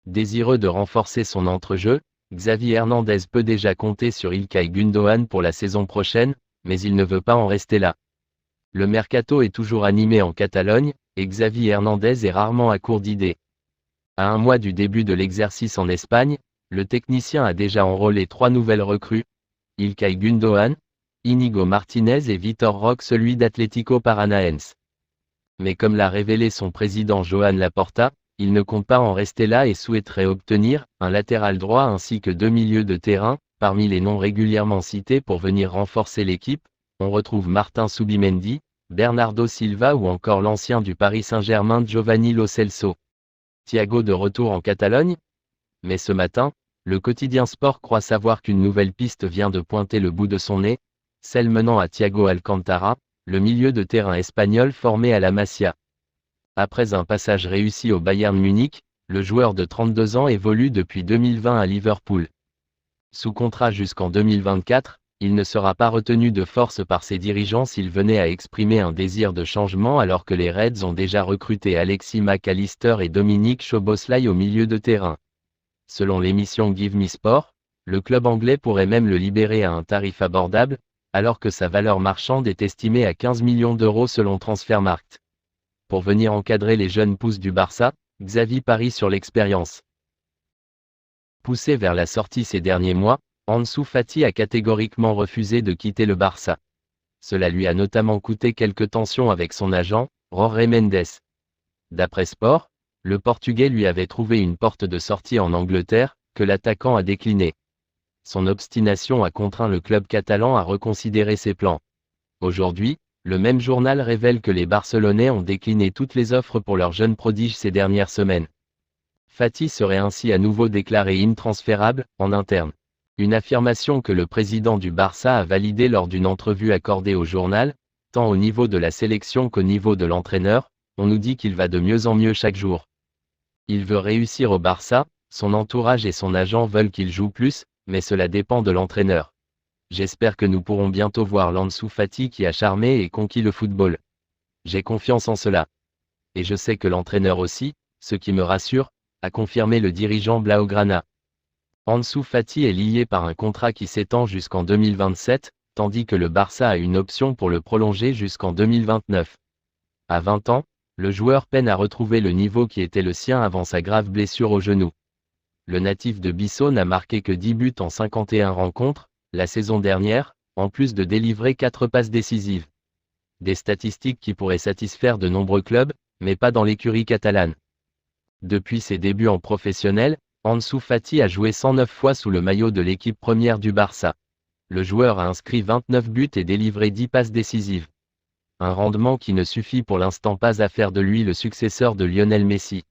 Désireux de renforcer son entrejeu, Xavi Hernandez peut déjà compter sur Ilkay Gundogan pour la saison prochaine, mais il ne veut pas en rester là. Le mercato est toujours animé en Catalogne, et Xavi Hernandez est rarement à court d'idées. À un mois du début de l'exercice en Espagne, le technicien a déjà enrôlé 3 nouvelles recrues, Ilkay Gundogan, Íñigo Martínez et Vitor Roque, celui d'Atlético Paranaense. Mais comme l'a révélé son président Joan Laporta, il ne compte pas en rester là et souhaiterait obtenir un latéral droit ainsi que 2 milieux de terrain. Parmi les noms régulièrement cités pour venir renforcer l'équipe, on retrouve Martin Subimendi, Bernardo Silva ou encore l'ancien du Paris Saint-Germain Giovanni Lo Celso. Thiago de retour en Catalogne? Mais ce matin, le quotidien Sport croit savoir qu'une nouvelle piste vient de pointer le bout de son nez, celle menant à Thiago Alcantara, le milieu de terrain espagnol formé à la Masia. Après un passage réussi au Bayern Munich, le joueur de 32 ans évolue depuis 2020 à Liverpool. Sous contrat jusqu'en 2024, il ne sera pas retenu de force par ses dirigeants s'il venait à exprimer un désir de changement alors que les Reds ont déjà recruté Alexis Mac Allister et Dominique Szoboszlai au milieu de terrain. Selon l'émission Give Me Sport, le club anglais pourrait même le libérer à un tarif abordable, alors que sa valeur marchande est estimée à 15 millions d'euros selon Transfermarkt. Pour venir encadrer les jeunes pousses du Barça, Xavi parie sur l'expérience. Poussé vers la sortie ces derniers mois, Ansu Fati a catégoriquement refusé de quitter le Barça. Cela lui a notamment coûté quelques tensions avec son agent, Jorge Mendes. D'après Sport, le Portugais lui avait trouvé une porte de sortie en Angleterre, que l'attaquant a décliné. Son obstination a contraint le club catalan à reconsidérer ses plans. Aujourd'hui, le même journal révèle que les Barcelonais ont décliné toutes les offres pour leur jeune prodige ces dernières semaines. Fati serait ainsi à nouveau déclaré intransférable, en interne. Une affirmation que le président du Barça a validée lors d'une entrevue accordée au journal, tant au niveau de la sélection qu'au niveau de l'entraîneur, on nous dit qu'il va de mieux en mieux chaque jour. Il veut réussir au Barça, son entourage et son agent veulent qu'il joue plus, mais cela dépend de l'entraîneur. J'espère que nous pourrons bientôt voir l'Ansu Fati qui a charmé et conquis le football. J'ai confiance en cela. Et je sais que l'entraîneur aussi, ce qui me rassure, a confirmé le dirigeant Blaugrana. Ansu Fati est lié par un contrat qui s'étend jusqu'en 2027, tandis que le Barça a une option pour le prolonger jusqu'en 2029. À 20 ans, le joueur peine à retrouver le niveau qui était le sien avant sa grave blessure au genou. Le natif de Bissau n'a marqué que 10 buts en 51 rencontres, la saison dernière, en plus de délivrer 4 passes décisives. Des statistiques qui pourraient satisfaire de nombreux clubs, mais pas dans l'écurie catalane. Depuis ses débuts en professionnel, Ansu Fati a joué 109 fois sous le maillot de l'équipe première du Barça. Le joueur a inscrit 29 buts et délivré 10 passes décisives. Un rendement qui ne suffit pour l'instant pas à faire de lui le successeur de Lionel Messi.